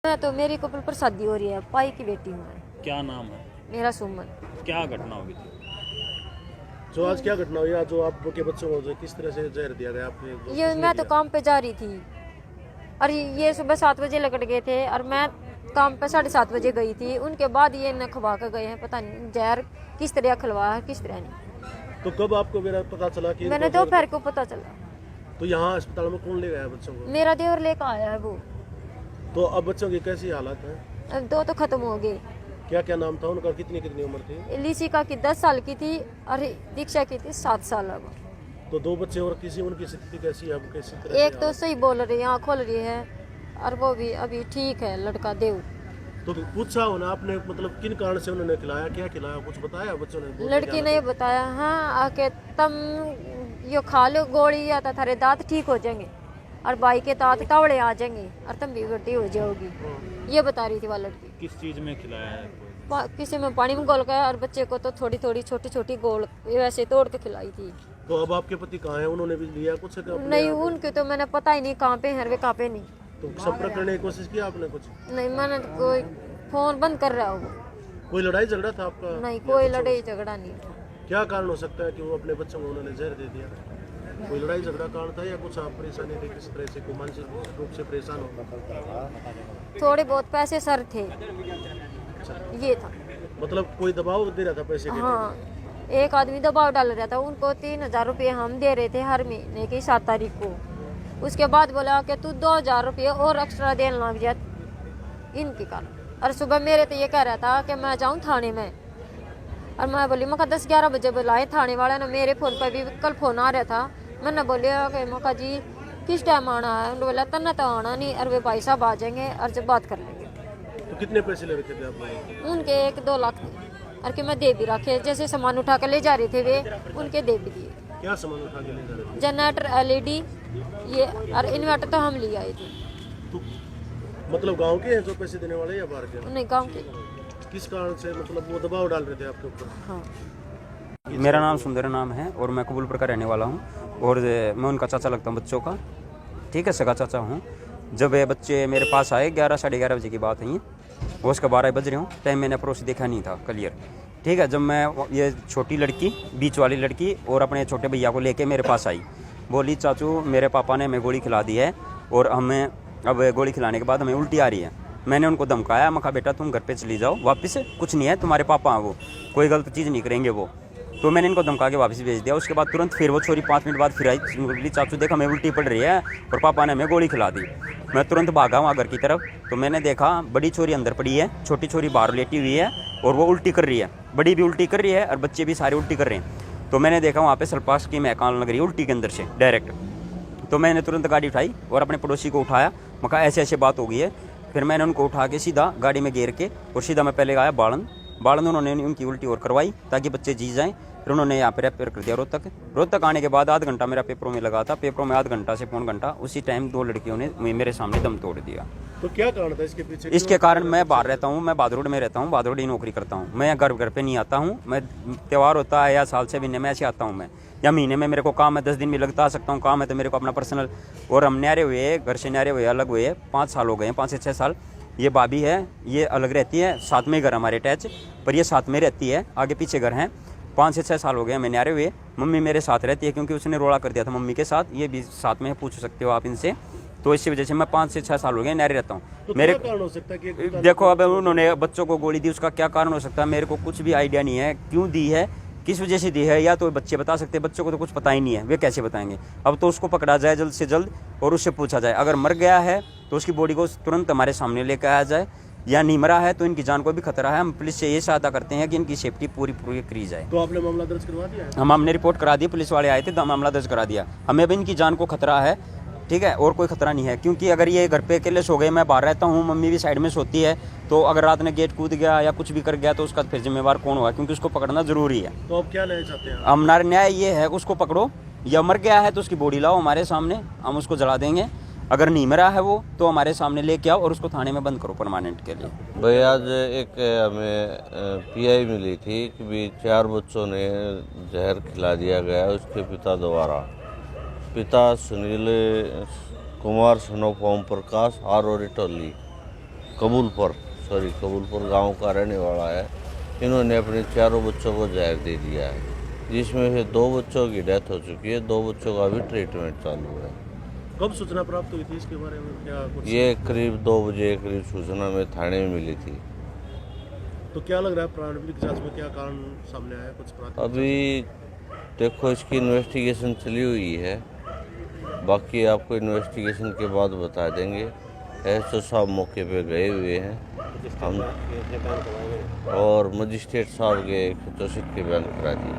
मैं तो मेरी कपल पर शादी हो रही है, पाई की बेटी हूँ मैं। क्या नाम है? मेरा सुमन। क्या घटना हुई थी? जो आज क्या घटना हुई, आज जो आपके बच्चों को जो किस तरह से जहर दिया गया आपने, जो ये किसने मैं तो दिया? काम पे जा रही थी और ये सुबह 7 बजे लकड़ गए थे और मैं काम पे 7:30 बजे गई थी। उनके बाद ये न खवा कर गए हैं, पता नहीं जहर किस तरह खिलवा है किस तरह नहीं। तो कब आपको मेरा पता चला कि मैंने इनको दोपहर को पता चला। तो यहाँ अस्पताल में कौन ले गया बच्चों को? मेरा देवर लेकर आया है वो। तो अब बच्चों की कैसी हालत है? अब 2 तो खत्म हो गए। क्या क्या नाम था उनका, कितनी कितनी उम्र थी? लिसिका की 10 साल की थी और दीक्षा की थी 7 साल। अब तो 2 बच्चे और किसी उनकी स्थिति कैसी है अब, कैसी तरह एक तो सही बोल रही है, आँख खोल रही है और वो भी अभी ठीक है, लड़का देव। तो पूछा होना आपने, मतलब किन कारण से उन्होंने खिलाया, क्या खिलाया, कुछ बताया बच्चों ने? बोलने लड़की क्या ने ये बताया, हाँ आके तुम यो खा लो गोली या तो थारे दांत ठीक हो जाएंगे और भाई के दांत तावड़े आ जाएंगे और तुम भी बड्डी हो जाओगी। ये बता रही थी वो लड़की। किस चीज में खिलाया है? किसी में पानी में घोल के और बच्चे को तो थोड़ी थोड़ी छोटी छोटी गोल वैसे तोड़ के खिलाई थी। तो अब आपके पति कहाँ हैं? उन्होंने भी लिया कुछ अपने नहीं, आप? उनके तो मैंने पता ही नहीं कहाँ पे है, वे कहाँ पे नहीं। तो संपर्क करने की कोशिश की आपने कुछ? नहीं, मैंने कोई फोन बंद कर रहा हो। कोई लड़ाई झगड़ा था आपका? नहीं, कोई लड़ाई झगड़ा नहीं था। क्या कारण हो सकता है कि वो अपने बच्चों को उन्होंने जहर दे दिया? कोई लड़ाई झगड़ा कारण था या कुछ आप परेशानी थी, किस तरह से कोई मानसिक रूप से परेशान हो? थोड़े बहुत पैसे सर थे, ये था। मतलब कोई दबाव दे रहा था पैसे के? हाँ, एक आदमी दबाव डाल रहा था। उनको 3000 रुपये हम दे रहे थे हर महीने की 7 तारीख को। उसके बाद बोला कि तू 2000 रुपये और एक्स्ट्रा देने लग जा इनके कारण। और सुबह मेरे तो ये कह रहा था कि मैं जाऊँ थाने में, और मैं बोली मौका 10-11 बजे बुलाए थाने वाले ने। मेरे फ़ोन पर भी कल फ़ोन आ रहा था। मैंने बोलिया कि मौका जी किस टाइम आना है? उन्होंने बोला तन्ना तो आना नहीं, और वे भाई साहब आ जाएंगे और जब बात कर लेंगे। तो कितने पैसे ले रखे थे आप? उनके 1-2 लाख थे और कि मैं दे भी रखे। जैसे सामान उठा कर ले जा रहे थे वे, उनके दे भी दिए। क्या सामान उठा के ले जा रहे थे? जनरेटर, LED ये और इन्वर्टर तो हम ले आए थे। तो मतलब गांव के हैं जो पैसे देने वाले या बाहर के? नहीं, गाँव के। किस कारण से मतलब वो दबाव डाल रहे थे आपके ऊपर? हाँ। मेरा नाम सुंदर नाम है और मैं कबूलपुर का रहने वाला हूँ और मैं उनका चाचा लगता हूँ बच्चों का, ठीक है, सगा चाचा हूँ। जब ये बच्चे मेरे पास आए 11-11:30 बजे की बात है, ये वो उसका 12 बज रहे हूँ टाइम। मैंने पड़ोसी देखा नहीं था क्लियर, ठीक है। जब मैं ये छोटी लड़की, बीच वाली लड़की और अपने छोटे भैया को लेके मेरे पास आई, बोली चाचू मेरे पापा ने हमें गोली खिला दी है और हमें अब गोली खिलाने के बाद हमें उल्टी आ रही है। मैंने उनको धमकाया, मैं कहा बेटा तुम घर पे चली जाओ वापस, कुछ नहीं है, तुम्हारे पापा हैं, वो कोई गलत चीज़ नहीं करेंगे वो। तो मैंने इनको धमका के वापस भेज दिया। उसके बाद तुरंत फिर वो छोरी 5 मिनट बाद फिर आई, बोली चाचू देख हमें उल्टी पड़ रही है और पापा ने हमें गोली खिला दी। मैं तुरंत भागा वहाँ घर की तरफ, तो मैंने देखा बड़ी छोरी अंदर पड़ी है, छोटी छोरी बाहर लेटी हुई है और वो उल्टी कर रही है। बड़ी भी उल्टी कर रही है और बच्चे भी सारे उल्टी कर रहे हैं। तो मैंने देखा वहाँ पे सल्पास की महकान लग रही है उल्टी के अंदर से डायरेक्ट। तो मैंने तुरंत गाड़ी उठाई और अपने पड़ोसी को उठाया। मैं कहा ऐसे ऐसे बात हो गई है। फिर मैंने उनको उठा के सीधा गाड़ी में घेर के और सीधा मैं पहले आया बालन उन्होंने उनकी उल्टी और करवाई ताकि बच्चे जी जाएँ। फिर उन्होंने यहाँ पे रेफर कर दिया रोहतक आने के बाद आधा घंटा मेरा पेपरों में लगा था। पेपरों में आधा घंटा से पौन घंटा, उसी टाइम 2 लड़कियों ने मेरे सामने दम तोड़ दिया। तो क्या कारण था इसके पीछे? इसके कारण मैं बाहर रहता हूँ, मैं बादरोड में रहता हूँ, बादरोड ही नौकरी करता हूँ। मैं घर पे नहीं आता हूँ। मैं त्यौहार होता है या साल 6 महीने में ऐसे आता हूँ मैं, या महीने में मेरे को काम है 10 दिन भी लगता आ सकता हूँ। काम है तो मेरे को अपना पर्सनल। और हम न्यारे हुए, घर से न्यारे हुए, अलग हुए 5 साल हो गए हैं, 5 से 6 साल। ये भाभी है, ये अलग रहती है, साथ में घर हमारे अटैच, पर ये साथ में रहती है, आगे पीछे घर हैं। 5 से 6 साल हो गए मैं न्यारे हुए। मम्मी मेरे साथ रहती है क्योंकि उसने रोड़ा कर दिया था मम्मी के साथ, ये भी साथ में पूछ सकते हो आप इनसे। तो इसी वजह से मैं 5 से 6 साल हो गए न्यारे रहता हूँ। तो मेरे क्या कारण हो सकता है कि देखो अब उन्होंने बच्चों को गोली दी, उसका क्या कारण हो सकता है मेरे को कुछ भी आइडिया नहीं है, क्यों दी है, किस वजह से दी है, या तो बच्चे बता सकते हैं। बच्चों को तो कुछ पता ही नहीं है, वे कैसे बताएंगे। अब तो उसको पकड़ा जाए जल्द से जल्द और उससे पूछा जाए। अगर मर गया है तो उसकी बॉडी को तुरंत हमारे सामने लेकर आया जाए, या नहीं मरा है तो इनकी जान को भी खतरा है। हम पुलिस से ये सहायता करते हैं कि इनकी सेफ्टी पूरी करी जाए। तो आपने मामला दर्ज करवा दिया है? हमने रिपोर्ट करा दी, पुलिस वाले आए थे तो मामला दर्ज करा दिया। हमें भी इनकी जान को खतरा है, ठीक है, और कोई खतरा नहीं है। क्योंकि अगर ये घर पे अकेले सो गए, मैं बाहर रहता हूँ, मम्मी भी साइड में सोती है, तो अगर रात में गेट कूद गया या कुछ भी कर गया तो उसका फिर जिम्मेवार कौन होगा? क्योंकि उसको पकड़ना जरूरी है। तो अब क्या लेना चाहते हैं? हमारा न्याय ये है उसको पकड़ो, या मर गया है तो उसकी बॉडी लाओ हमारे सामने, हम उसको जला देंगे। अगर नहीं मरा है वो तो हमारे सामने लेके आओ और उसको थाने में बंद करो परमानेंट के लिए। भाई आज एक हमें PI मिली थी कि भी 4 बच्चों ने जहर खिला दिया गया उसके पिता द्वारा। पिता सुनील कुमार सन ऑफ ओम प्रकाश, आरोरी टोली। कबूलपुर गांव का रहने वाला है। इन्होंने अपने चारों बच्चों को जहर दे दिया है, जिसमें से 2 बच्चों की डेथ हो चुकी है, 2 बच्चों का भी ट्रीटमेंट चालू है। कब सूचना प्राप्त हुई थी इसके बारे में, क्या कुछ? ये करीब 2 बजे करीब सूचना में थाने में मिली थी। तो क्या लग रहा है प्रारंभिक जांच में क्या कारण सामने आया, कुछ प्राथमिक अभी देखो इसकी इन्वेस्टिगेशन चली हुई है, बाकी आपको इन्वेस्टिगेशन के बाद बता देंगे। एसओ साहब मौके पे गए हुए हैं हम, और मजिस्ट्रेट साहब के 164 के बयान करा दिए।